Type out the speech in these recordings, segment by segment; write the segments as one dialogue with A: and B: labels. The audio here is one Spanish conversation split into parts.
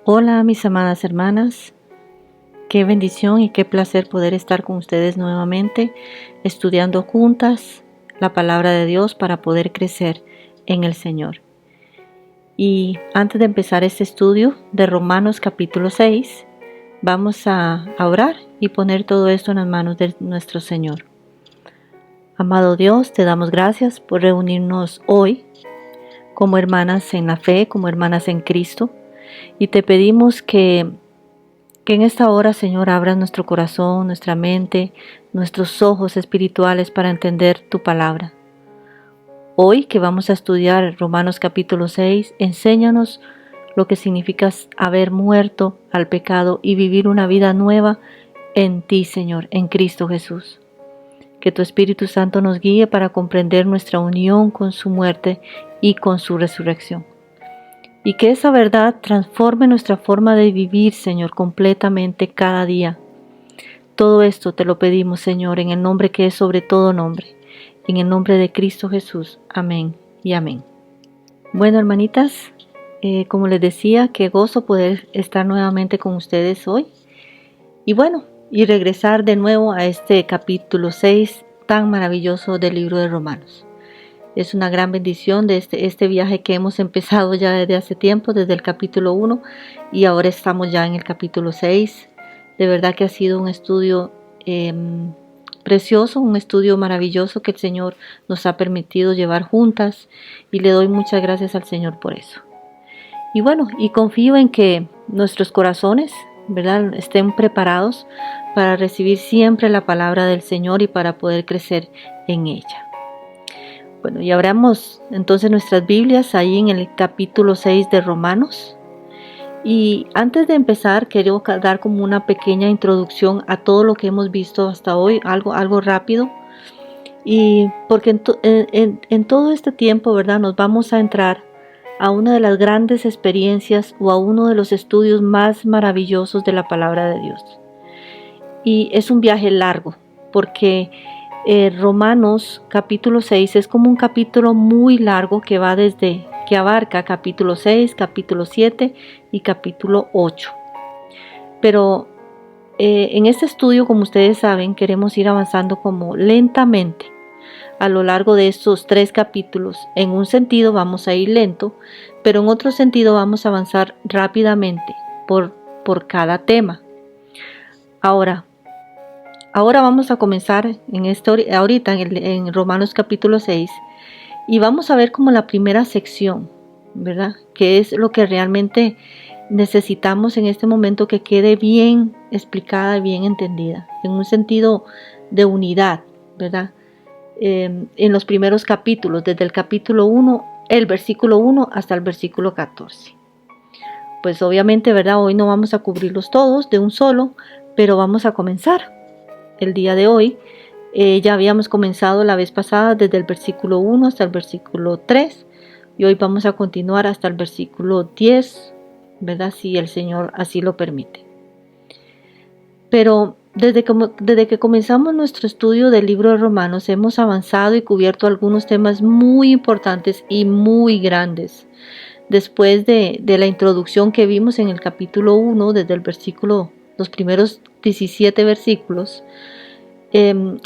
A: Hola mis amadas hermanas, qué bendición y qué placer poder estar con ustedes nuevamente estudiando juntas la palabra de Dios para poder crecer en el Señor. Y antes de empezar este estudio de Romanos capítulo 6, vamos a orar y poner todo esto en las manos de nuestro Señor. Amado Dios, te damos gracias por reunirnos hoy como hermanas en la fe, como hermanas en Cristo, y te pedimos que en esta hora, Señor, abras nuestro corazón, nuestra mente, nuestros ojos espirituales para entender tu palabra. Hoy que vamos a estudiar Romanos capítulo 6, enséñanos lo que significa haber muerto al pecado y vivir una vida nueva en ti, Señor, en Cristo Jesús. Que tu Espíritu Santo nos guíe para comprender nuestra unión con su muerte y con su resurrección. Y que esa verdad transforme nuestra forma de vivir, Señor, completamente cada día. Todo esto te lo pedimos, Señor, en el nombre que es sobre todo nombre, en el nombre de Cristo Jesús. Amén y amén. Bueno, hermanitas, como les decía, qué gozo poder estar nuevamente con ustedes hoy. Y bueno, y regresar de nuevo a este capítulo 6 tan maravilloso del libro de Romanos. Es una gran bendición de este viaje que hemos empezado ya desde hace tiempo, desde el capítulo 1, y ahora estamos ya en el capítulo 6. De verdad que ha sido un estudio precioso, un estudio maravilloso que el Señor nos ha permitido llevar juntas, y le doy muchas gracias al Señor por eso. Y bueno, y confío en que nuestros corazones, ¿verdad?, estén preparados para recibir siempre la palabra del Señor y para poder crecer en ella. Bueno, y abramos entonces nuestras Biblias ahí en el capítulo 6 de Romanos. Y antes de empezar, quiero dar como una pequeña introducción a todo lo que hemos visto hasta hoy, algo rápido. Y porque en todo este tiempo, ¿verdad?, nos vamos a entrar a una de las grandes experiencias o a uno de los estudios más maravillosos de la palabra de Dios. Y es un viaje largo, porque Romanos capítulo 6 es como un capítulo muy largo que abarca capítulo 6, capítulo 7 y capítulo 8. Pero en este estudio, como ustedes saben, queremos ir avanzando como lentamente a lo largo de estos 3 capítulos. En un sentido vamos a ir lento, pero en otro sentido vamos a avanzar rápidamente por cada tema. Ahora vamos a comenzar ahorita en Romanos capítulo 6, y vamos a ver como la primera sección, ¿verdad?, que es lo que realmente necesitamos en este momento que quede bien explicada y bien entendida, en un sentido de unidad, ¿verdad? En los primeros capítulos, desde el capítulo 1, el versículo 1 hasta el versículo 14. Pues obviamente, ¿verdad?, hoy no vamos a cubrirlos todos de un solo, pero vamos a comenzar. El día de hoy ya habíamos comenzado la vez pasada desde el versículo 1 hasta el versículo 3, y hoy vamos a continuar hasta el versículo 10, ¿verdad?, si el Señor así lo permite. Pero desde que comenzamos nuestro estudio del libro de Romanos hemos avanzado y cubierto algunos temas muy importantes y muy grandes. Después de la introducción que vimos en el capítulo 1, desde los primeros 17 versículos,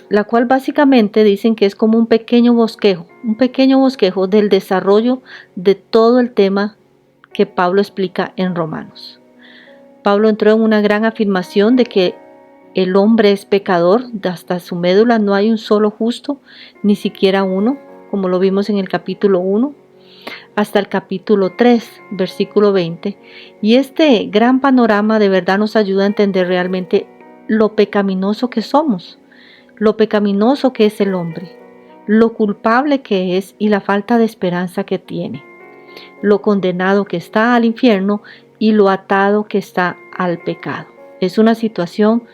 A: la cual básicamente dicen que es como un pequeño bosquejo del desarrollo de todo el tema que Pablo explica en Romanos. Pablo entró en una gran afirmación de que el hombre es pecador, hasta su médula no hay un solo justo, ni siquiera uno, como lo vimos en el capítulo 1, hasta el capítulo 3, versículo 20. Y este gran panorama de verdad nos ayuda a entender realmente lo pecaminoso que somos, lo pecaminoso que es el hombre, lo culpable que es y la falta de esperanza que tiene, lo condenado que está al infierno y lo atado que está al pecado. Es una situación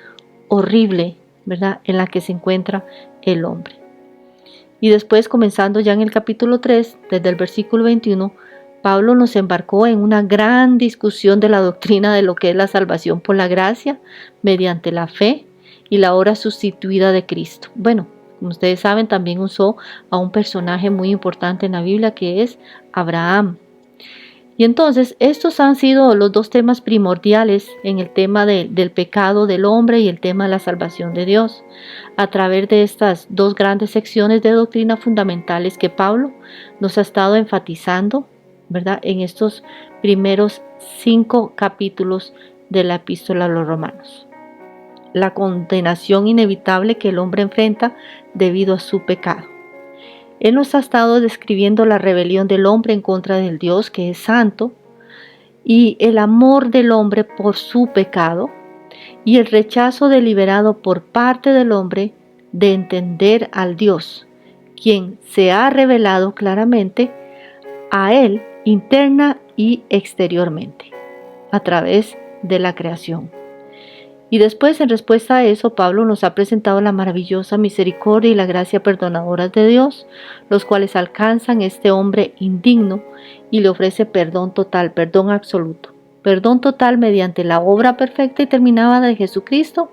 A: horrible, ¿verdad?, en la que se encuentra el hombre. Y después, comenzando ya en el capítulo 3, desde el versículo 21, Pablo nos embarcó en una gran discusión de la doctrina de lo que es la salvación por la gracia, mediante la fe y la obra sustituida de Cristo. Bueno, como ustedes saben, también usó a un personaje muy importante en la Biblia, que es Abraham. Y entonces estos han sido los dos temas primordiales en el tema del pecado del hombre y el tema de la salvación de Dios, a través de estas dos grandes secciones de doctrina fundamentales que Pablo nos ha estado enfatizando, ¿verdad?, en estos primeros 5 capítulos de la epístola a los Romanos. La condenación inevitable que el hombre enfrenta debido a su pecado. Él nos ha estado describiendo la rebelión del hombre en contra del Dios que es santo, y el amor del hombre por su pecado, y el rechazo deliberado por parte del hombre de entender al Dios, quien se ha revelado claramente a él interna y exteriormente, a través de la creación. Y después, en respuesta a eso, Pablo nos ha presentado la maravillosa misericordia y la gracia perdonadora de Dios, los cuales alcanzan a este hombre indigno y le ofrece perdón total, perdón absoluto. Perdón total mediante la obra perfecta y terminada de Jesucristo,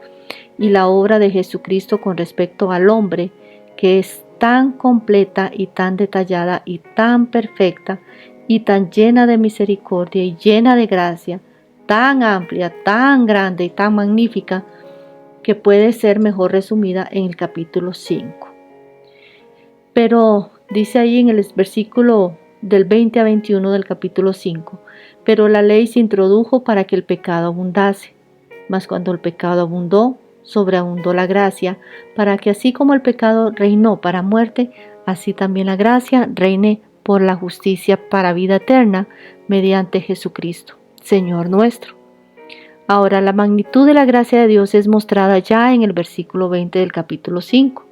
A: y la obra de Jesucristo con respecto al hombre, que es tan completa y tan detallada y tan perfecta y tan llena de misericordia y llena de gracia, tan amplia, tan grande y tan magnífica, que puede ser mejor resumida en el capítulo 5. Pero dice ahí en el versículo del 20 a 21 del capítulo 5, pero la ley se introdujo para que el pecado abundase, mas cuando el pecado abundó, sobreabundó la gracia, para que así como el pecado reinó para muerte, así también la gracia reine por la justicia para vida eterna mediante Jesucristo, Señor nuestro. Ahora, la magnitud de la gracia de Dios es mostrada ya en el versículo 20 del capítulo 5,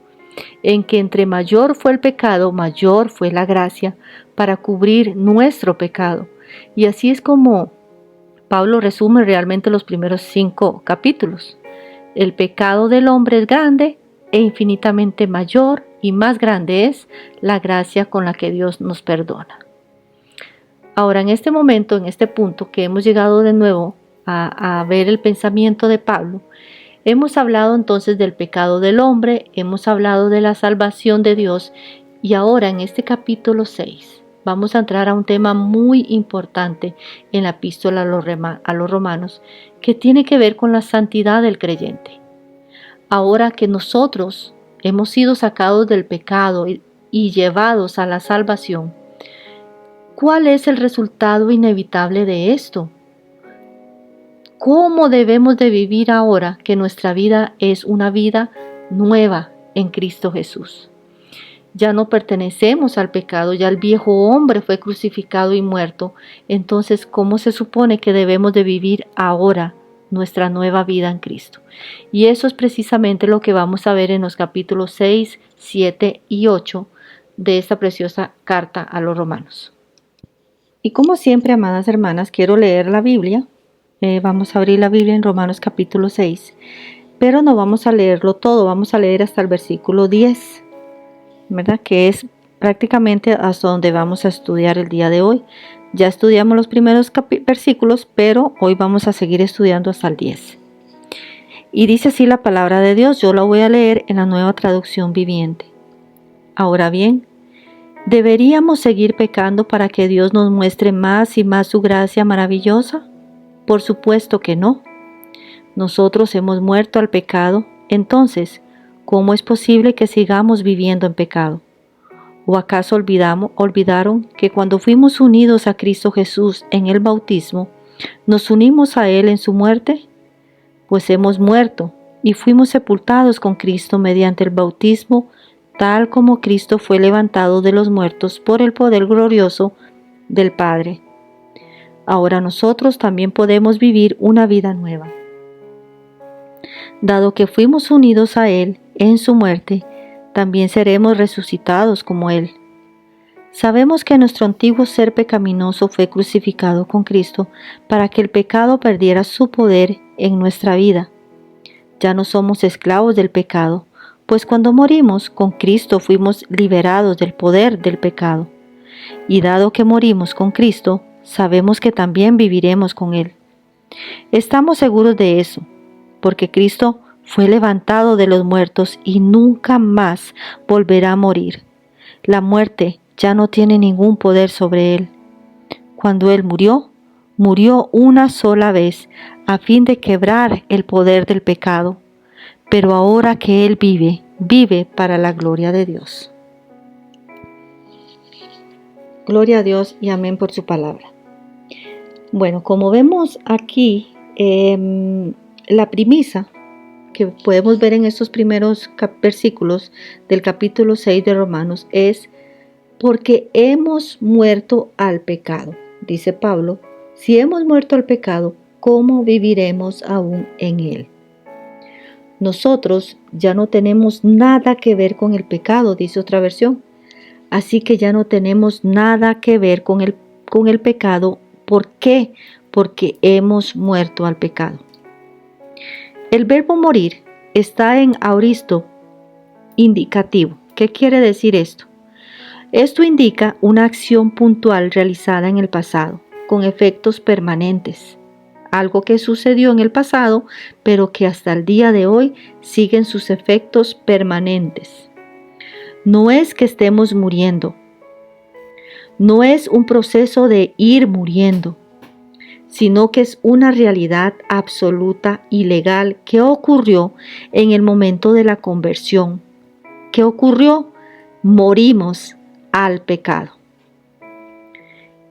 A: en que entre mayor fue el pecado, mayor fue la gracia para cubrir nuestro pecado. Y así es como Pablo resume realmente los primeros 5 capítulos. El pecado del hombre es grande e infinitamente mayor y más grande es la gracia con la que Dios nos perdona. Ahora, en este momento, en este punto que hemos llegado de nuevo a ver el pensamiento de Pablo, hemos hablado entonces del pecado del hombre, hemos hablado de la salvación de Dios, y ahora en este capítulo 6 vamos a entrar a un tema muy importante en la epístola a los Romanos, que tiene que ver con la santidad del creyente. Ahora que nosotros hemos sido sacados del pecado y llevados a la salvación, ¿cuál es el resultado inevitable de esto? ¿Cómo debemos de vivir ahora que nuestra vida es una vida nueva en Cristo Jesús? Ya no pertenecemos al pecado, ya el viejo hombre fue crucificado y muerto. Entonces, ¿cómo se supone que debemos de vivir ahora nuestra nueva vida en Cristo? Y eso es precisamente lo que vamos a ver en los capítulos 6, 7 y 8 de esta preciosa carta a los Romanos. Y como siempre, amadas hermanas, quiero leer la Biblia. Vamos a abrir la Biblia en Romanos capítulo 6, pero no vamos a leerlo todo, vamos a leer hasta el versículo 10, ¿verdad? Que es prácticamente hasta donde vamos a estudiar el día de hoy. Ya estudiamos los primeros versículos, pero hoy vamos a seguir estudiando hasta el 10. Y dice así la palabra de Dios, yo la voy a leer en la Nueva Traducción Viviente. Ahora bien, ¿deberíamos seguir pecando para que Dios nos muestre más y más su gracia maravillosa? Por supuesto que no. Nosotros hemos muerto al pecado, entonces, ¿cómo es posible que sigamos viviendo en pecado? ¿O acaso olvidaron que cuando fuimos unidos a Cristo Jesús en el bautismo, nos unimos a Él en su muerte? Pues hemos muerto y fuimos sepultados con Cristo mediante el bautismo, tal como Cristo fue levantado de los muertos por el poder glorioso del Padre. Ahora nosotros también podemos vivir una vida nueva. Dado que fuimos unidos a Él en su muerte, también seremos resucitados como Él. Sabemos que nuestro antiguo ser pecaminoso fue crucificado con Cristo para que el pecado perdiera su poder en nuestra vida. Ya no somos esclavos del pecado, pues cuando morimos con Cristo fuimos liberados del poder del pecado. Y dado que morimos con Cristo, sabemos que también viviremos con Él. Estamos seguros de eso, porque Cristo fue levantado de los muertos y nunca más volverá a morir. La muerte ya no tiene ningún poder sobre Él. cuando Él murió, murió una sola vez a fin de quebrar el poder del pecado, pero ahora que Él vive, vive para la gloria de Dios. Gloria a Dios y amén por su palabra. Bueno, como vemos aquí, la premisa que podemos ver en estos primeros versículos del capítulo 6 de Romanos es: porque hemos muerto al pecado. Dice Pablo, si hemos muerto al pecado, ¿cómo viviremos aún en él? Nosotros ya no tenemos nada que ver con el pecado, dice otra versión. Así que ya no tenemos nada que ver con el pecado. ¿Por qué? Porque hemos muerto al pecado. El verbo morir está en aoristo indicativo. ¿Qué quiere decir esto? Esto indica una acción puntual realizada en el pasado, con efectos permanentes. Algo que sucedió en el pasado, pero que hasta el día de hoy siguen sus efectos permanentes. No es que estemos muriendo. No es un proceso de ir muriendo, sino que es una realidad absoluta y legal que ocurrió en el momento de la conversión. ¿Qué ocurrió? Morimos al pecado.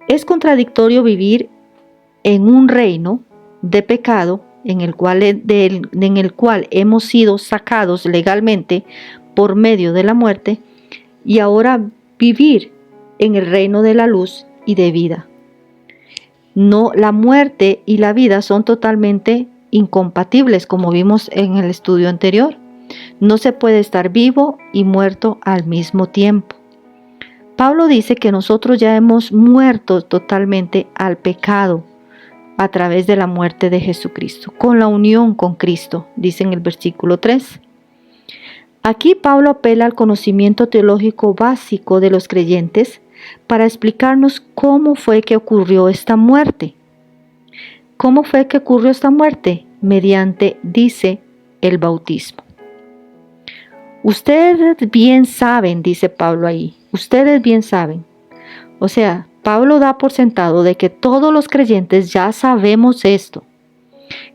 A: Es contradictorio vivir en un reino de pecado en el cual hemos sido sacados legalmente por medio de la muerte, y ahora vivir en el reino de la luz y de vida. No, la muerte y la vida son totalmente incompatibles, como vimos en el estudio anterior. No se puede estar vivo y muerto al mismo tiempo. Pablo dice que nosotros ya hemos muerto totalmente al pecado a través de la muerte de Jesucristo, con la unión con Cristo, dice en el versículo 3. Aquí Pablo apela al conocimiento teológico básico de los creyentes para explicarnos cómo fue que ocurrió esta muerte. ¿Cómo fue que ocurrió esta muerte? Mediante, dice, el bautismo. Ustedes bien saben, dice Pablo ahí, ustedes bien saben. O sea, Pablo da por sentado de que todos los creyentes ya sabemos esto,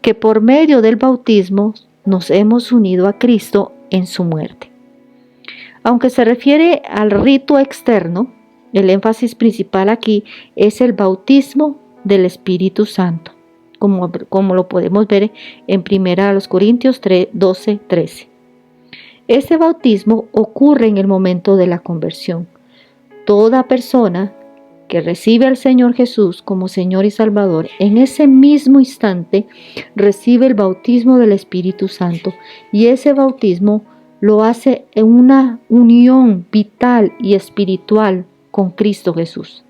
A: que por medio del bautismo nos hemos unido a Cristo en su muerte. Aunque se refiere al rito externo, el énfasis principal aquí es el bautismo del Espíritu Santo, como lo podemos ver en 1 Corintios 12, 13. Este bautismo ocurre en el momento de la conversión. Toda persona que recibe al Señor Jesús como Señor y Salvador, en ese mismo instante recibe el bautismo del Espíritu Santo, y ese bautismo lo hace en una unión vital y espiritual con Cristo Jesús.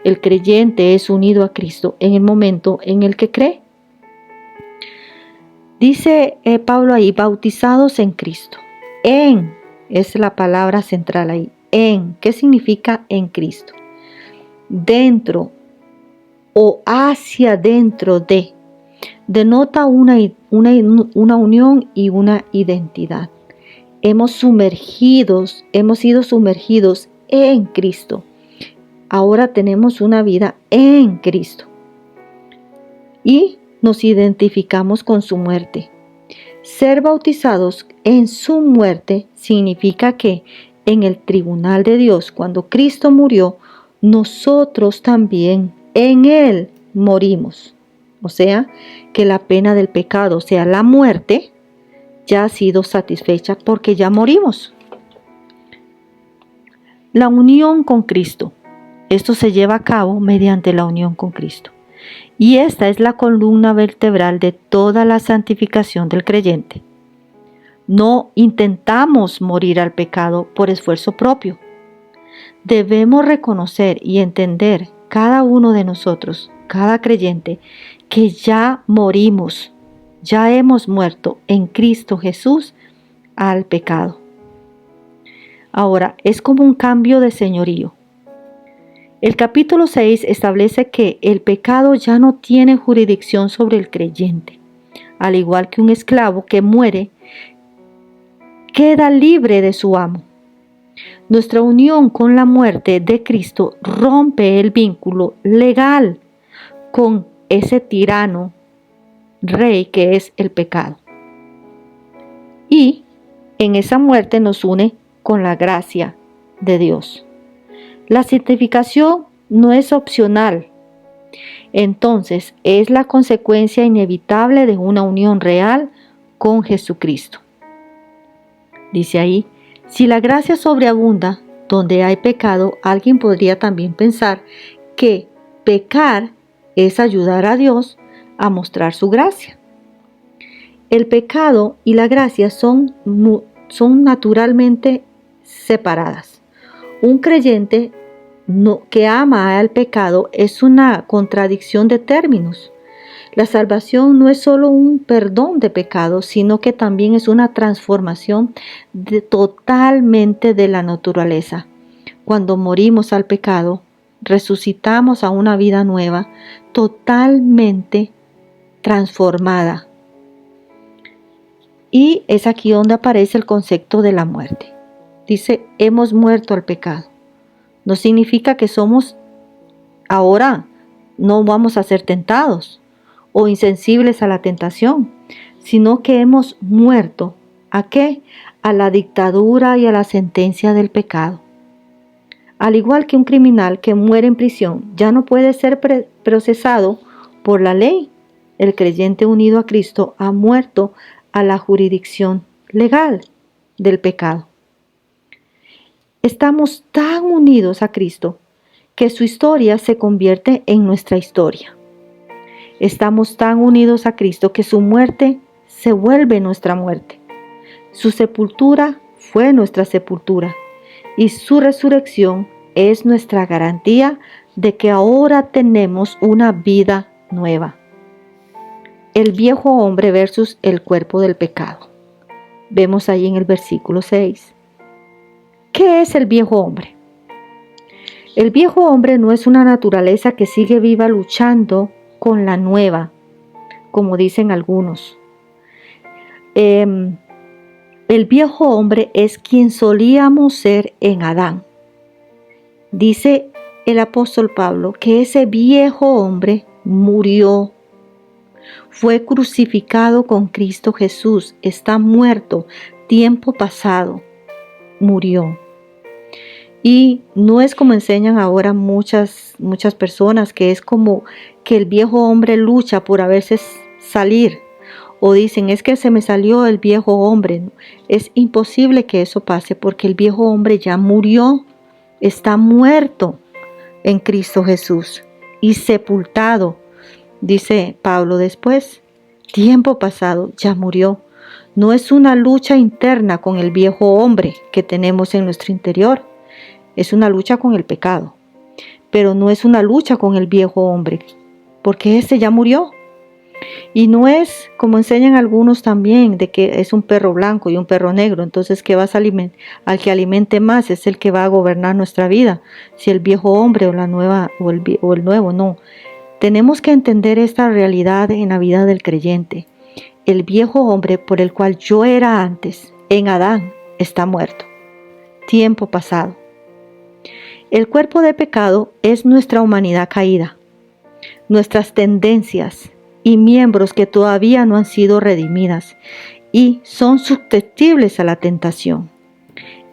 A: El creyente es unido a Cristo en el momento en el que cree. Dice Pablo ahí, bautizados en Cristo. En es la palabra central ahí. En, ¿qué significa en Cristo? Dentro o hacia dentro de. Denota una unión y una identidad. Hemos sido sumergidos en Cristo. Ahora tenemos una vida en Cristo. Y nos identificamos con su muerte. Ser bautizados en su muerte significa que en el tribunal de Dios, cuando Cristo murió, nosotros también en Él morimos. O sea, que la pena del pecado, o sea, la muerte, ya ha sido satisfecha porque ya morimos. La unión con Cristo. Esto se lleva a cabo mediante la unión con Cristo. Y esta es la columna vertebral de toda la santificación del creyente. No intentamos morir al pecado por esfuerzo propio. Debemos reconocer y entender cada uno de nosotros, cada creyente, que ya morimos, ya hemos muerto en Cristo Jesús al pecado. Ahora, es como un cambio de señorío. El capítulo 6 establece que el pecado ya no tiene jurisdicción sobre el creyente. Al igual que un esclavo que muere, queda libre de su amo. Nuestra unión con la muerte de Cristo rompe el vínculo legal con ese tirano rey que es el pecado. Y en esa muerte nos une con la gracia de Dios. La santificación no es opcional. Entonces es la consecuencia inevitable de una unión real con Jesucristo. Dice ahí, si la gracia sobreabunda donde hay pecado, alguien podría también pensar que pecar es ayudar a Dios a mostrar su gracia. El pecado y la gracia son naturalmente separadas. Un creyente que ama al pecado es una contradicción de términos. La salvación no es solo un perdón de pecados, sino que también es una transformación totalmente de la naturaleza. Cuando morimos al pecado, resucitamos a una vida nueva, totalmente transformada. Y es aquí donde aparece el concepto de la muerte. Dice, hemos muerto al pecado. No significa que ahora no vamos a ser tentados o insensibles a la tentación, sino que hemos muerto. ¿A qué? A la dictadura y a la sentencia del pecado. Al igual que un criminal que muere en prisión ya no puede ser procesado por la ley, el creyente unido a Cristo ha muerto a la jurisdicción legal del pecado. Estamos tan unidos a Cristo que su historia se convierte en nuestra historia. Estamos tan unidos a Cristo que su muerte se vuelve nuestra muerte. Su sepultura fue nuestra sepultura y su resurrección es nuestra garantía de que ahora tenemos una vida nueva. El viejo hombre versus el cuerpo del pecado. Vemos ahí en el versículo 6. ¿Qué es el viejo hombre? El viejo hombre no es una naturaleza que sigue viva luchando con la nueva, como dicen algunos. El viejo hombre es quien solíamos ser en Adán. Dice el apóstol Pablo que ese viejo hombre murió. Fue crucificado con Cristo Jesús, está muerto, tiempo pasado, murió. Y no es como enseñan ahora muchas personas, que es como que el viejo hombre lucha por a veces salir, o dicen es que se me salió el viejo hombre. Es imposible que eso pase porque el viejo hombre ya murió, está muerto en Cristo Jesús y sepultado. Dice Pablo después, tiempo pasado, ya murió. No es una lucha interna con el viejo hombre que tenemos en nuestro interior. Es una lucha con el pecado. Pero no es una lucha con el viejo hombre, porque ese ya murió. Y no es como enseñan algunos también, de que es un perro blanco y un perro negro. Entonces que al que alimente más es el que va a gobernar nuestra vida. Si el viejo hombre o la nueva o el nuevo, no. Tenemos que entender esta realidad en la vida del creyente. El viejo hombre por el cual yo era antes, en Adán, está muerto. Tiempo pasado. El cuerpo de pecado es nuestra humanidad caída, nuestras tendencias y miembros que todavía no han sido redimidas y son susceptibles a la tentación.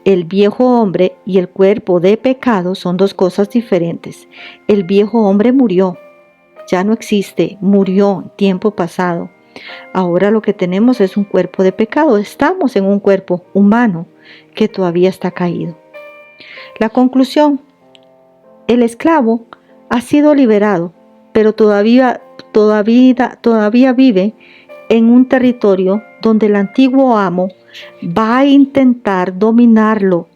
A: El viejo hombre y el cuerpo de pecado son dos cosas diferentes. El viejo hombre murió. Ya no existe, murió en tiempo pasado. Ahora lo que tenemos es un cuerpo de pecado. Estamos en un cuerpo humano que todavía está caído. La conclusión, el esclavo ha sido liberado, pero todavía vive en un territorio donde el antiguo amo va a intentar dominarlo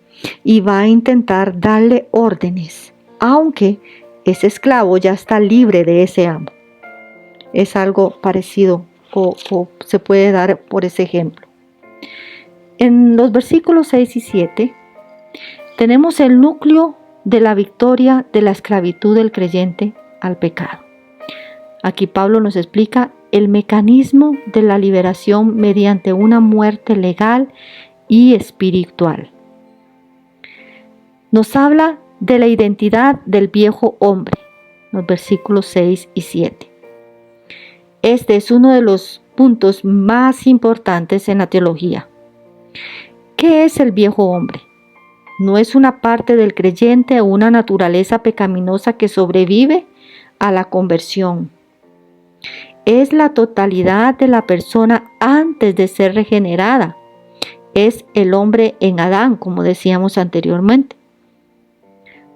A: y va a intentar darle órdenes, aunque ese esclavo ya está libre de ese amo. Es algo parecido o se puede dar por ese ejemplo. En los versículos 6 y 7 tenemos el núcleo de la victoria de la esclavitud del creyente al pecado. Aquí Pablo nos explica el mecanismo de la liberación mediante una muerte legal y espiritual. nos habla de la identidad del viejo hombre, los versículos 6 y 7. Este es uno de los puntos más importantes en la teología. ¿Qué es el viejo hombre? No es una parte del creyente o una naturaleza pecaminosa que sobrevive a la conversión. Es la totalidad de la persona antes de ser regenerada. Es el hombre en Adán, como decíamos anteriormente.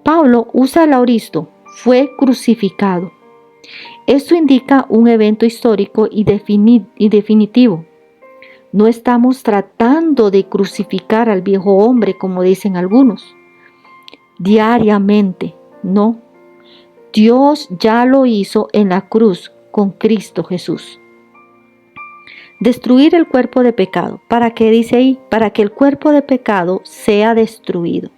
A: Pablo usa el aoristo, fue crucificado. Esto indica un evento histórico y definitivo. No estamos tratando de crucificar al viejo hombre, como dicen algunos, diariamente, no. Dios ya lo hizo en la cruz con Cristo Jesús. Destruir el cuerpo de pecado. ¿Para qué dice ahí? Para que el cuerpo de pecado sea destruido.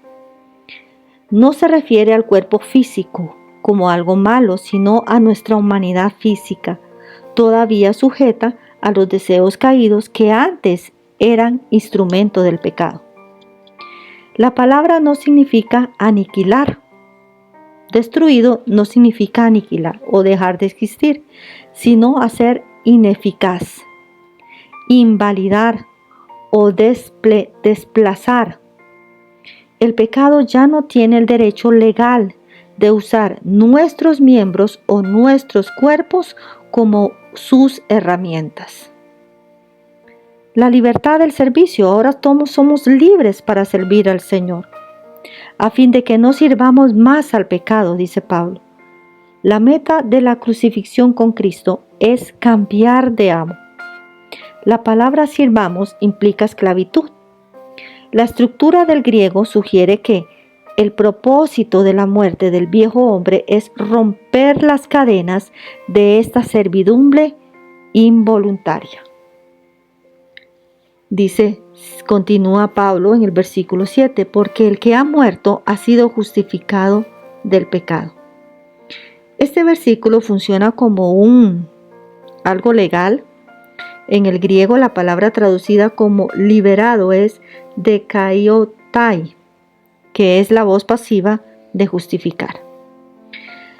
A: No se refiere al cuerpo físico como algo malo, sino a nuestra humanidad física, todavía sujeta a los deseos caídos que antes eran instrumento del pecado. La palabra no significa aniquilar. Destruido no significa aniquilar o dejar de existir, sino hacer ineficaz, invalidar o desplazar. El pecado ya no tiene el derecho legal de usar nuestros miembros o nuestros cuerpos como sus herramientas. La libertad del servicio. Ahora todos somos libres para servir al Señor, a fin de que no sirvamos más al pecado, dice Pablo. La meta de la crucifixión con Cristo es cambiar de amo. La palabra sirvamos implica esclavitud. La estructura del griego sugiere que el propósito de la muerte del viejo hombre es romper las cadenas de esta servidumbre involuntaria. Dice, continúa Pablo en el versículo 7, porque el que ha muerto ha sido justificado del pecado. Este versículo funciona como algo legal. En el griego la palabra traducida como liberado es dikaiotai, que es la voz pasiva de justificar.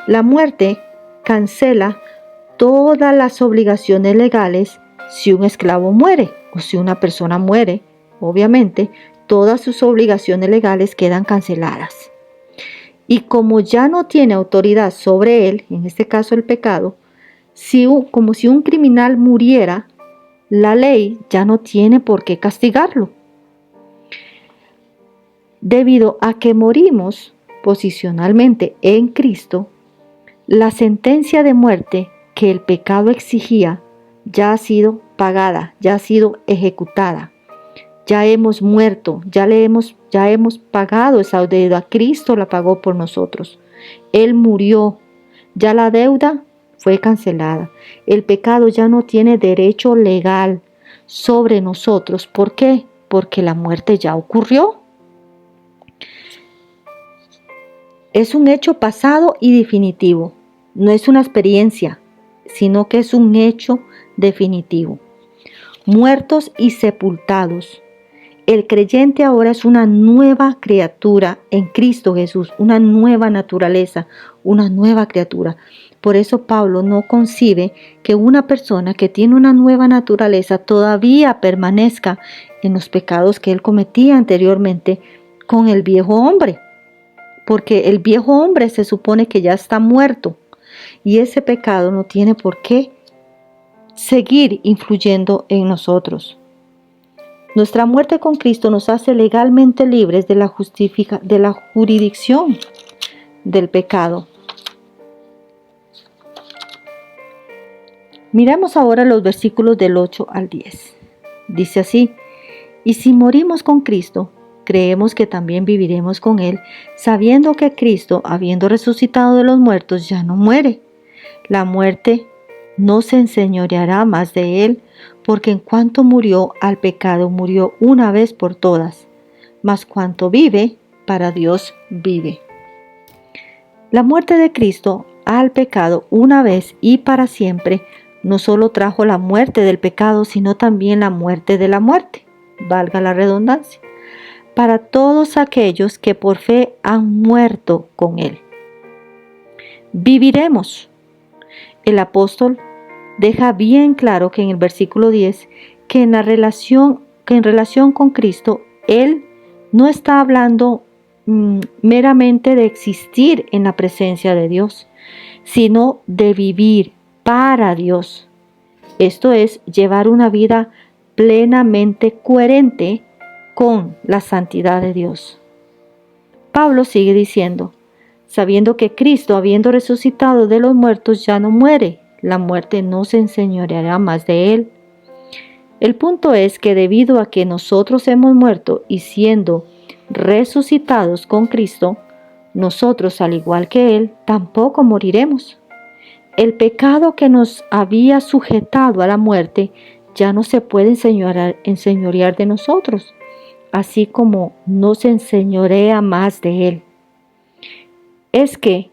A: La muerte cancela todas las obligaciones legales. Si un esclavo muere o si una persona muere, obviamente todas sus obligaciones legales quedan canceladas. Y como ya no tiene autoridad sobre él, en este caso el pecado, como si un criminal muriera, la ley ya no tiene por qué castigarlo. Debido a que morimos posicionalmente en Cristo, la sentencia de muerte que el pecado exigía ya ha sido pagada, ya ha sido ejecutada. Ya hemos muerto, ya hemos pagado esa deuda. Cristo la pagó por nosotros. Él murió, ya la deuda fue cancelada. El pecado ya no tiene derecho legal sobre nosotros. ¿Por qué? Porque la muerte ya ocurrió. Es un hecho pasado y definitivo. No es una experiencia, sino que es un hecho definitivo. Muertos y sepultados. El creyente ahora es una nueva criatura en Cristo Jesús, una nueva naturaleza, una nueva criatura. Por eso Pablo no concibe que una persona que tiene una nueva naturaleza todavía permanezca en los pecados que él cometía anteriormente con el viejo hombre. Porque el viejo hombre se supone que ya está muerto y ese pecado no tiene por qué seguir influyendo en nosotros. Nuestra muerte con Cristo nos hace legalmente libres de la jurisdicción del pecado. Miremos ahora los versículos del 8 al 10. Dice así: y si morimos con Cristo, creemos que también viviremos con Él, sabiendo que Cristo, habiendo resucitado de los muertos, ya no muere. La muerte no se enseñoreará más de Él, porque en cuanto murió al pecado, murió una vez por todas, mas cuanto vive, para Dios vive. La muerte de Cristo al pecado una vez y para siempre no solo trajo la muerte del pecado, sino también la muerte de la muerte, valga la redundancia. para todos aquellos que por fe han muerto con Él. Viviremos. El apóstol deja bien claro que en el versículo 10 que en relación con Cristo, Él no está hablando meramente de existir en la presencia de Dios, sino de vivir para Dios. Esto es, llevar una vida plenamente coherente con la santidad de Dios. Pablo sigue diciendo, sabiendo que Cristo, habiendo resucitado de los muertos, ya no muere, la muerte no se enseñoreará más de él. El punto es que debido a que nosotros hemos muerto y siendo resucitados con Cristo, nosotros, al igual que Él, tampoco moriremos. El pecado que nos había sujetado a la muerte ya no se puede enseñorear de nosotros, así como no se enseñorea más de Él. Es que,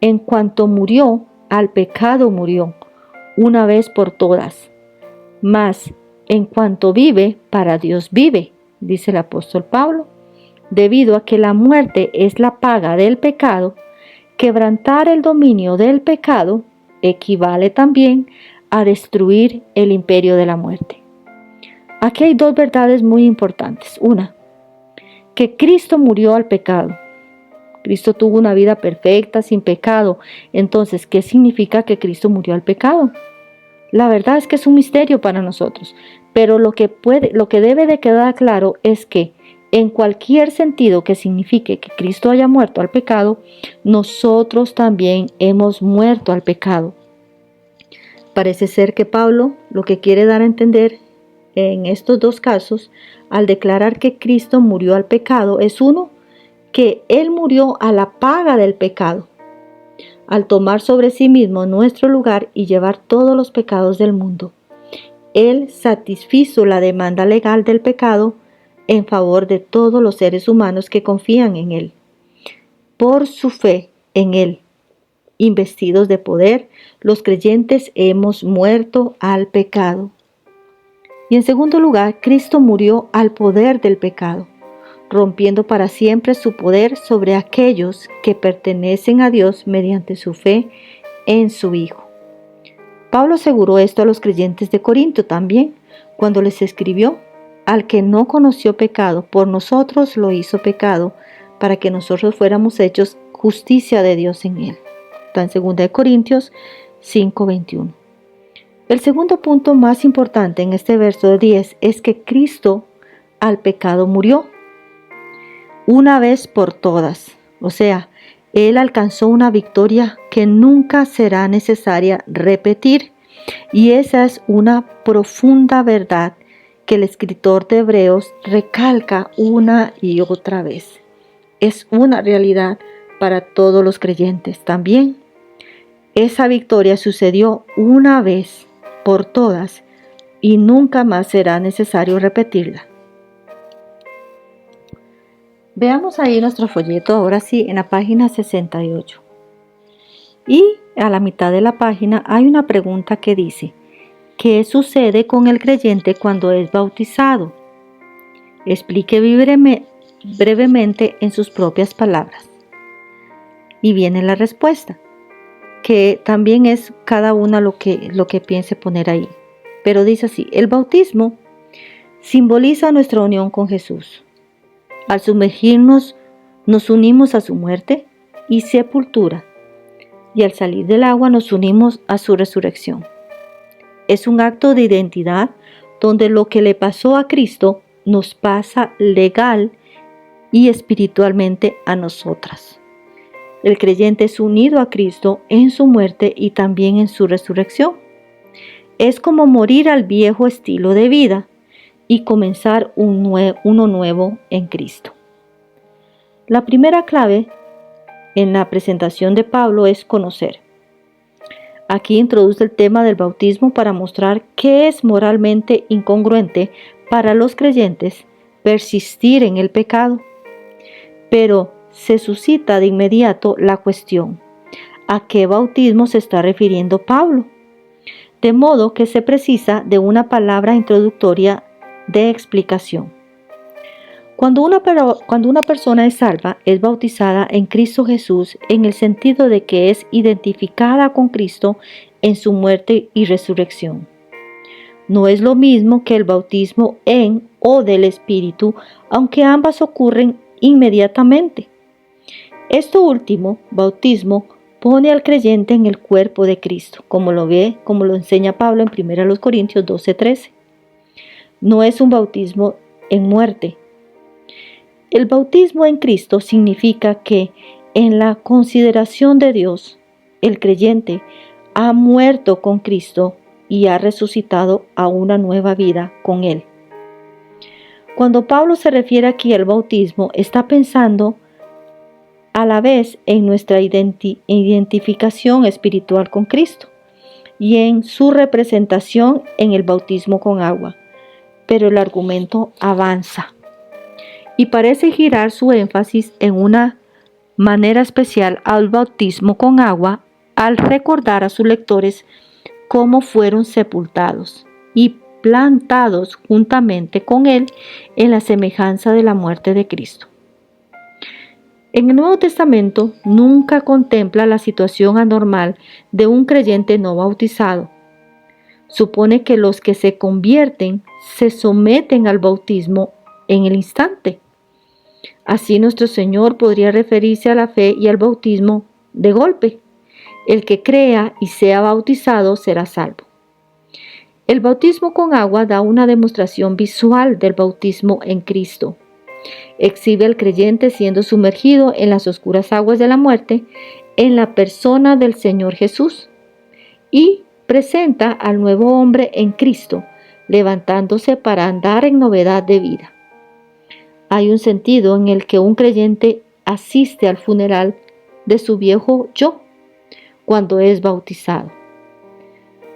A: en cuanto murió, al pecado murió, una vez por todas. Mas, en cuanto vive, para Dios vive, dice el apóstol Pablo. Debido a que la muerte es la paga del pecado, quebrantar el dominio del pecado equivale también a destruir el imperio de la muerte. Aquí hay dos verdades muy importantes. Una, que Cristo murió al pecado. Cristo tuvo una vida perfecta, sin pecado. Entonces, ¿qué significa que Cristo murió al pecado? La verdad es que es un misterio para nosotros, pero lo que debe de quedar claro es que en cualquier sentido que signifique que Cristo haya muerto al pecado, nosotros también hemos muerto al pecado. Parece ser que Pablo lo que quiere dar a entender en estos dos casos, al declarar que Cristo murió al pecado, es uno, que Él murió a la paga del pecado, al tomar sobre sí mismo nuestro lugar y llevar todos los pecados del mundo. Él satisfizo la demanda legal del pecado en favor de todos los seres humanos que confían en Él. Por su fe en Él, investidos de poder, los creyentes hemos muerto al pecado. Y en segundo lugar, Cristo murió al poder del pecado, rompiendo para siempre su poder sobre aquellos que pertenecen a Dios mediante su fe en su Hijo. Pablo aseguró esto a los creyentes de Corinto también, cuando les escribió: al que no conoció pecado, por nosotros lo hizo pecado, para que nosotros fuéramos hechos justicia de Dios en él. Está en 2 Corintios 5:21. El segundo punto más importante en este verso 10 es que Cristo al pecado murió una vez por todas. O sea, Él alcanzó una victoria que nunca será necesaria repetir. Y esa es una profunda verdad que el escritor de Hebreos recalca una y otra vez. Es una realidad para todos los creyentes también. Esa victoria sucedió una vez por todas y nunca más será necesario repetirla. Veamos ahí nuestro folleto, ahora sí, en la página 68. Y a la mitad de la página hay una pregunta que dice: ¿qué sucede con el creyente cuando es bautizado? Explique brevemente en sus propias palabras. Y viene la respuesta, que también es cada una lo que piense poner ahí. Pero dice así: el bautismo simboliza nuestra unión con Jesús. Al sumergirnos, nos unimos a su muerte y sepultura, y al salir del agua nos unimos a su resurrección. Es un acto de identidad donde lo que le pasó a Cristo nos pasa legal y espiritualmente a nosotras. El creyente es unido a Cristo en su muerte y también en su resurrección. Es como morir al viejo estilo de vida y comenzar uno nuevo en Cristo. La primera clave en la presentación de Pablo es conocer. Aquí introduce el tema del bautismo para mostrar que es moralmente incongruente para los creyentes persistir en el pecado. Pero se suscita de inmediato la cuestión: ¿a qué bautismo se está refiriendo Pablo? De modo que se precisa de una palabra introductoria de explicación. Cuando una persona es salva, es bautizada en Cristo Jesús en el sentido de que es identificada con Cristo en su muerte y resurrección. No es lo mismo que el bautismo en o del Espíritu, aunque ambas ocurren inmediatamente. Esto último, bautismo, pone al creyente en el cuerpo de Cristo, como lo enseña Pablo en 1 Corintios 12:13. No es un bautismo en muerte. El bautismo en Cristo significa que en la consideración de Dios, el creyente ha muerto con Cristo y ha resucitado a una nueva vida con Él. Cuando Pablo se refiere aquí al bautismo, está pensando a la vez en nuestra identificación espiritual con Cristo y en su representación en el bautismo con agua. Pero el argumento avanza y parece girar su énfasis en una manera especial al bautismo con agua al recordar a sus lectores cómo fueron sepultados y plantados juntamente con Él en la semejanza de la muerte de Cristo. En el Nuevo Testamento nunca contempla la situación anormal de un creyente no bautizado. Supone que los que se convierten se someten al bautismo en el instante. Así nuestro Señor podría referirse a la fe y al bautismo de golpe. El que crea y sea bautizado será salvo. El bautismo con agua da una demostración visual del bautismo en Cristo. Exhibe al creyente siendo sumergido en las oscuras aguas de la muerte en la persona del Señor Jesús y presenta al nuevo hombre en Cristo, levantándose para andar en novedad de vida. Hay un sentido en el que un creyente asiste al funeral de su viejo yo cuando es bautizado.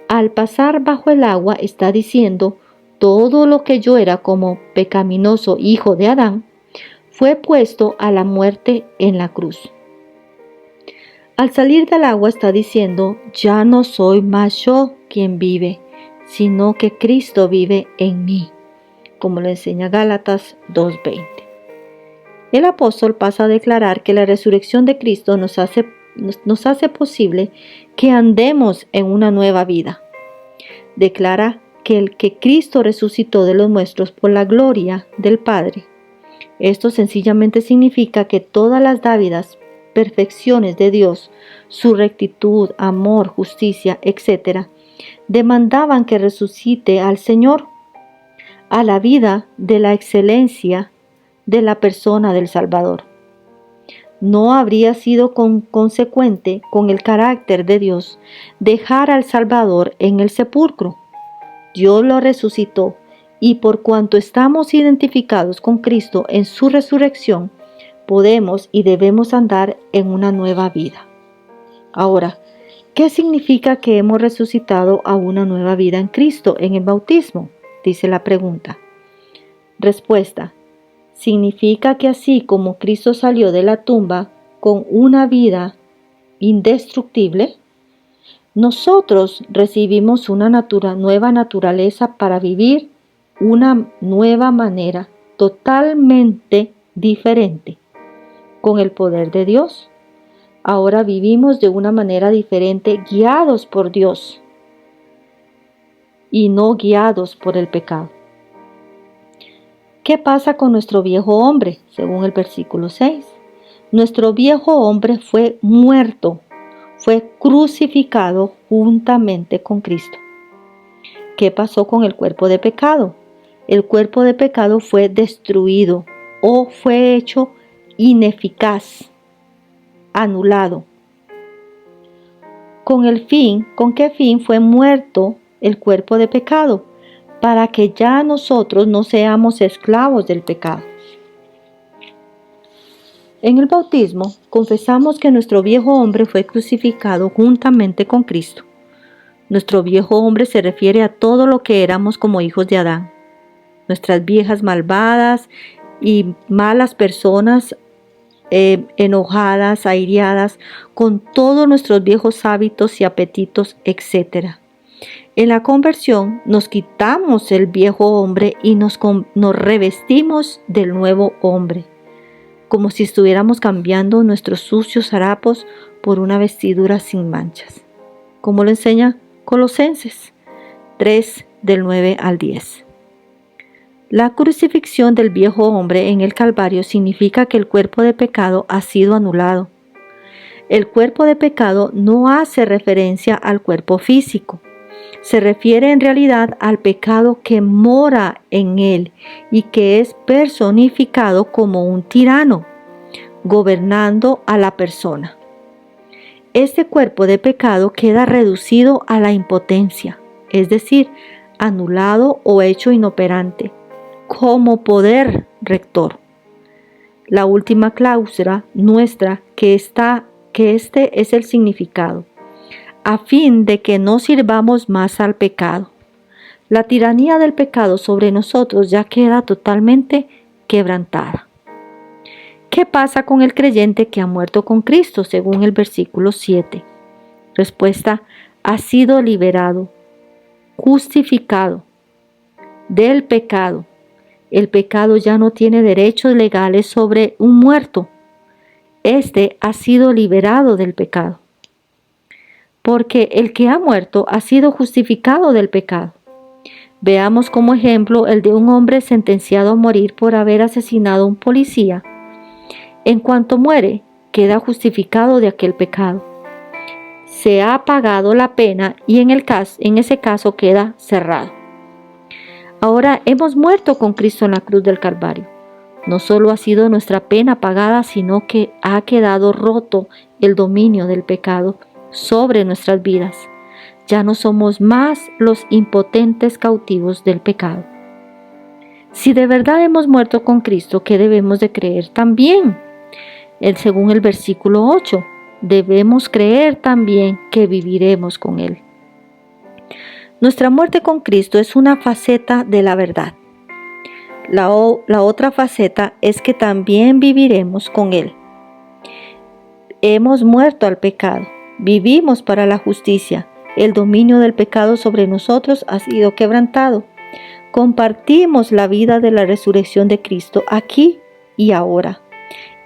A: Al pasar bajo el agua está diciendo: todo lo que yo era como pecaminoso hijo de Adán fue puesto a la muerte en la cruz. Al salir del agua está diciendo: ya no soy más yo quien vive, sino que Cristo vive en mí, como lo enseña Gálatas 2:20. El apóstol pasa a declarar que la resurrección de Cristo nos hace posible que andemos en una nueva vida. Declara que el que Cristo resucitó de los muertos por la gloria del Padre. Esto sencillamente significa que todas las dávidas, perfecciones de Dios, su rectitud, amor, justicia, etc., demandaban que resucite al Señor a la vida de la excelencia de la persona del Salvador. No habría sido consecuente con el carácter de Dios dejar al Salvador en el sepulcro. Dios lo resucitó y por cuanto estamos identificados con Cristo en su resurrección, podemos y debemos andar en una nueva vida. Ahora, ¿qué significa que hemos resucitado a una nueva vida en Cristo en el bautismo? Dice la pregunta. Respuesta. Significa que así como Cristo salió de la tumba con una vida indestructible, nosotros recibimos una nueva naturaleza para vivir una nueva manera totalmente diferente con el poder de Dios. Ahora vivimos de una manera diferente, guiados por Dios y no guiados por el pecado. ¿Qué pasa con nuestro viejo hombre? Según el versículo 6. Nuestro viejo hombre fue muerto, fue crucificado juntamente con Cristo. ¿Qué pasó con el cuerpo de pecado? El cuerpo de pecado fue destruido o fue hecho ineficaz, anulado. ¿Con qué fin fue muerto el cuerpo de pecado? Para que ya nosotros no seamos esclavos del pecado. En el bautismo confesamos que nuestro viejo hombre fue crucificado juntamente con Cristo. Nuestro viejo hombre se refiere a todo lo que éramos como hijos de Adán. Nuestras viejas malvadas y malas personas, enojadas, airadas, con todos nuestros viejos hábitos y apetitos, etc. En la conversión nos quitamos el viejo hombre y nos revestimos del nuevo hombre, como si estuviéramos cambiando nuestros sucios harapos por una vestidura sin manchas, como lo enseña Colosenses 3, del 9 al 10. La crucifixión del viejo hombre en el Calvario significa que el cuerpo de pecado ha sido anulado. El cuerpo de pecado no hace referencia al cuerpo físico. Se refiere en realidad al pecado que mora en él y que es personificado como un tirano, gobernando a la persona. Este cuerpo de pecado queda reducido a la impotencia, es decir, anulado o hecho inoperante, como poder rector. La última cláusula nuestra que este es el significado, a fin de que no sirvamos más al pecado. La tiranía del pecado sobre nosotros ya queda totalmente quebrantada. ¿Qué pasa con el creyente que ha muerto con Cristo, según el versículo 7? Respuesta: ha sido liberado, justificado del pecado. El pecado ya no tiene derechos legales sobre un muerto. Este ha sido liberado del pecado, porque el que ha muerto ha sido justificado del pecado. Veamos como ejemplo el de un hombre sentenciado a morir por haber asesinado a un policía. En cuanto muere, queda justificado de aquel pecado. Se ha pagado la pena y en ese caso queda cerrado. Ahora hemos muerto con Cristo en la cruz del Calvario. No solo ha sido nuestra pena pagada, sino que ha quedado roto el dominio del pecado sobre nuestras vidas. Ya no somos más los impotentes cautivos del pecado. Si de verdad hemos muerto con Cristo, ¿qué debemos de creer también? Según el versículo 8, debemos creer también que viviremos con Él. Nuestra muerte con Cristo es una faceta de la verdad. La otra faceta es que también viviremos con Él. Hemos muerto al pecado, vivimos para la justicia. El dominio del pecado sobre nosotros ha sido quebrantado. Compartimos la vida de la resurrección de Cristo aquí y ahora,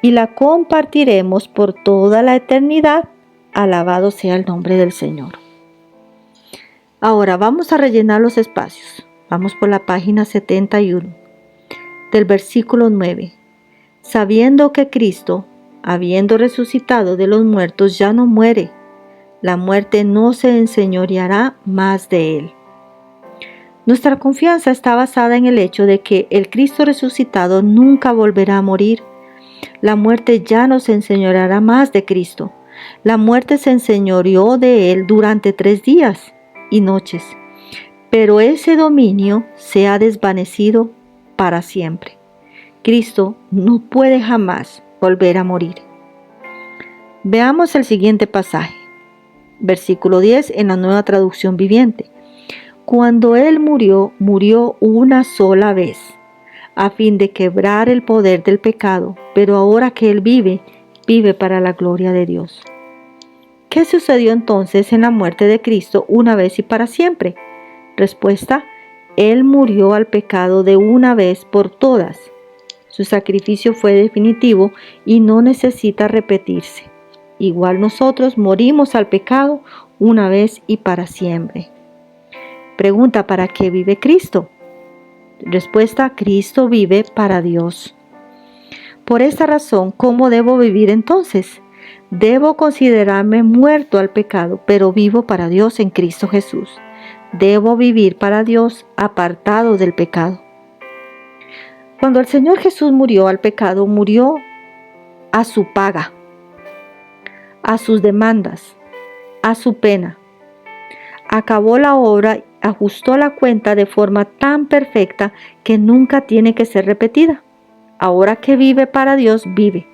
A: y la compartiremos por toda la eternidad. Alabado sea el nombre del Señor. Ahora vamos a rellenar los espacios. Vamos por la página 71, del versículo 9. Sabiendo que Cristo, habiendo resucitado de los muertos, ya no muere, la muerte no se enseñoreará más de él. Nuestra confianza está basada en el hecho de que el Cristo resucitado nunca volverá a morir. La muerte ya no se enseñoreará más de Cristo. La muerte se enseñoreó de él durante 3 días y noches, pero ese dominio se ha desvanecido para siempre. Cristo no puede jamás volver a morir. Veamos el siguiente pasaje, versículo 10 en la Nueva Traducción Viviente. Cuando Él murió, murió una sola vez, a fin de quebrar el poder del pecado, pero ahora que Él vive, vive para la gloria de Dios. ¿Qué sucedió entonces en la muerte de Cristo una vez y para siempre? Respuesta: Él murió al pecado de una vez por todas. Su sacrificio fue definitivo y no necesita repetirse. Igual nosotros morimos al pecado una vez y para siempre. Pregunta: ¿para qué vive Cristo? Respuesta: Cristo vive para Dios. Por esta razón, ¿cómo debo vivir entonces? Debo considerarme muerto al pecado, pero vivo para Dios en Cristo Jesús. Debo vivir para Dios apartado del pecado. Cuando el Señor Jesús murió al pecado, murió a su paga, a sus demandas, a su pena. Acabó la obra, ajustó la cuenta de forma tan perfecta que nunca tiene que ser repetida. Ahora que vive para Dios, vive.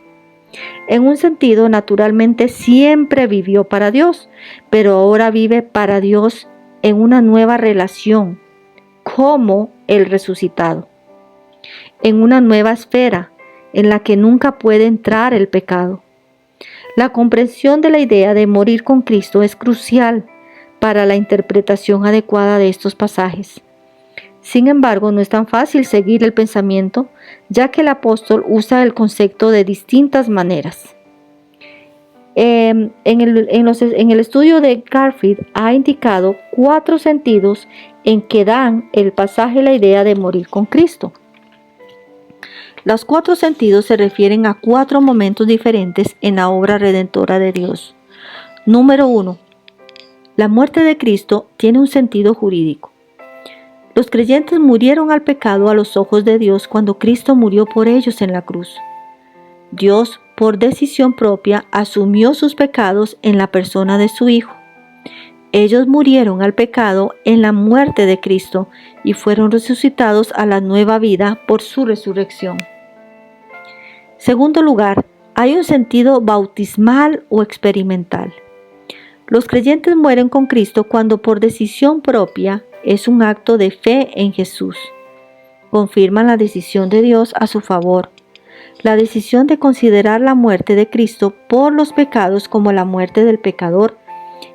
A: En un sentido, naturalmente siempre vivió para Dios, pero ahora vive para Dios en una nueva relación, como el resucitado, en una nueva esfera en la que nunca puede entrar el pecado. La comprensión de la idea de morir con Cristo es crucial para la interpretación adecuada de estos pasajes. Sin embargo, no es tan fácil seguir el pensamiento, ya que el apóstol usa el concepto de distintas maneras. En el estudio de Garfield ha indicado 4 sentidos en que dan el pasaje la idea de morir con Cristo. Los 4 sentidos se refieren a 4 momentos diferentes en la obra redentora de Dios. Número 1. La muerte de Cristo tiene un sentido jurídico. Los creyentes murieron al pecado a los ojos de Dios cuando Cristo murió por ellos en la cruz. Dios, por decisión propia, asumió sus pecados en la persona de su Hijo. Ellos murieron al pecado en la muerte de Cristo y fueron resucitados a la nueva vida por su resurrección. Segundo lugar, hay un sentido bautismal o experimental. Los creyentes mueren con Cristo cuando por decisión propia es un acto de fe en Jesús. Confirman la decisión de Dios a su favor. La decisión de considerar la muerte de Cristo por los pecados como la muerte del pecador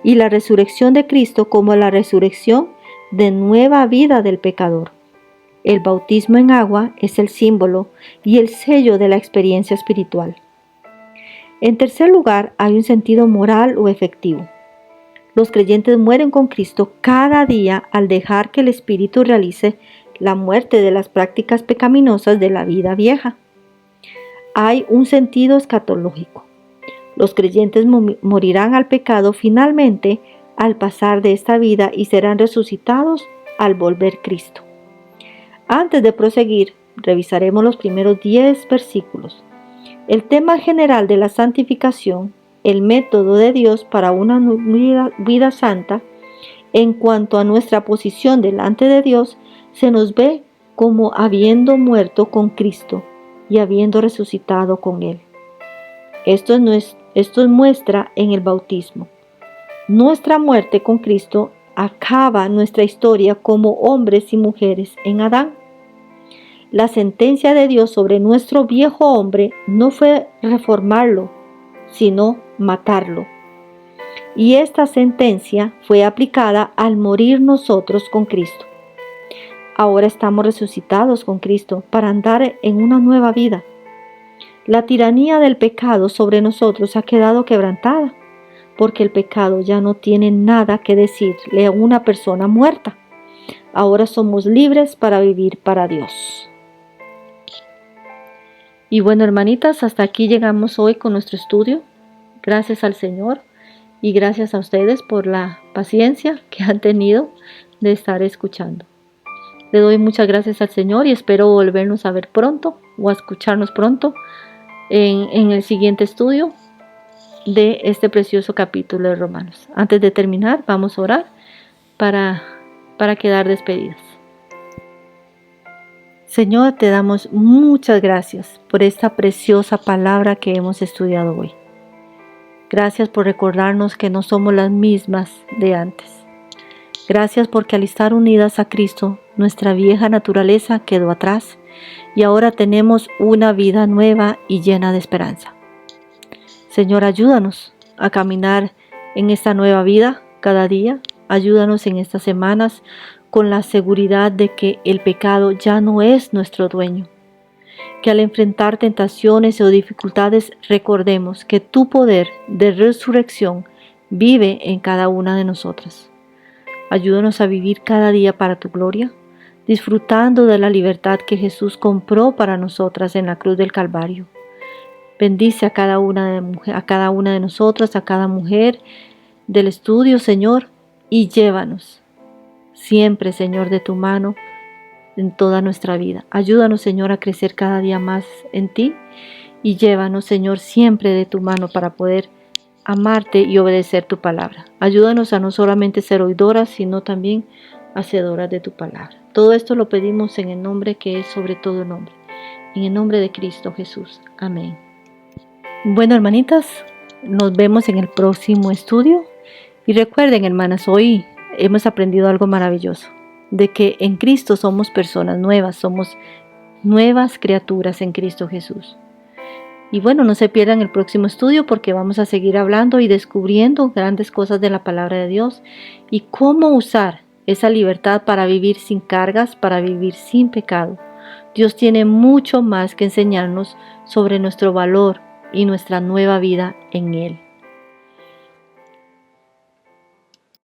A: y la resurrección de Cristo como la resurrección de nueva vida del pecador. El bautismo en agua es el símbolo y el sello de la experiencia espiritual. En tercer lugar, hay un sentido moral o efectivo. Los creyentes mueren con Cristo cada día al dejar que el Espíritu realice la muerte de las prácticas pecaminosas de la vida vieja. Hay un sentido escatológico. Los creyentes morirán al pecado finalmente al pasar de esta vida y serán resucitados al volver Cristo. Antes de proseguir, revisaremos los primeros 10 versículos. El tema general de la santificación, el método de Dios para una vida santa, en cuanto a nuestra posición delante de Dios, se nos ve como habiendo muerto con Cristo y habiendo resucitado con Él. Esto muestra en el bautismo. Nuestra muerte con Cristo acaba nuestra historia como hombres y mujeres en Adán. La sentencia de Dios sobre nuestro viejo hombre no fue reformarlo, sino matarlo. Y esta sentencia fue aplicada al morir nosotros con Cristo. Ahora estamos resucitados con Cristo para andar en una nueva vida. La tiranía del pecado sobre nosotros ha quedado quebrantada, porque el pecado ya no tiene nada que decirle a una persona muerta. Ahora somos libres para vivir para Dios. Y bueno, hermanitas, hasta aquí llegamos hoy con nuestro estudio. Gracias al Señor y gracias a ustedes por la paciencia que han tenido de estar escuchando. Le doy muchas gracias al Señor y espero volvernos a ver pronto o a escucharnos pronto en el siguiente estudio de este precioso capítulo de Romanos. Antes de terminar, vamos a orar para quedar despedidas. Señor, te damos muchas gracias por esta preciosa palabra que hemos estudiado hoy. Gracias por recordarnos que no somos las mismas de antes. Gracias porque al estar unidas a Cristo, nuestra vieja naturaleza quedó atrás y ahora tenemos una vida nueva y llena de esperanza. Señor, ayúdanos a caminar en esta nueva vida cada día. Ayúdanos en estas semanas con la seguridad de que el pecado ya no es nuestro dueño. Que al enfrentar tentaciones o dificultades recordemos que tu poder de resurrección vive en cada una de nosotras. Ayúdanos a vivir cada día para tu gloria, disfrutando de la libertad que Jesús compró para nosotras en la cruz del Calvario. Bendice a cada una de nosotras, a cada mujer del estudio, Señor, y llévanos siempre, Señor, de tu mano en toda nuestra vida. Ayúdanos, Señor, a crecer cada día más en ti y llévanos, Señor, siempre de tu mano para poder amarte y obedecer tu palabra. Ayúdanos a no solamente ser oidoras, sino también hacedoras de tu palabra. Todo esto lo pedimos en el nombre que es sobre todo nombre, en el nombre de Cristo Jesús. Amén. Bueno, hermanitas, nos vemos en el próximo estudio y recuerden, hermanas, hoy hemos aprendido algo maravilloso, de que en Cristo somos personas nuevas, somos nuevas criaturas en Cristo Jesús. Y bueno, no se pierdan el próximo estudio porque vamos a seguir hablando y descubriendo grandes cosas de la palabra de Dios y cómo usar esa libertad para vivir sin cargas, para vivir sin pecado. Dios tiene mucho más que enseñarnos sobre nuestro valor y nuestra nueva vida en Él.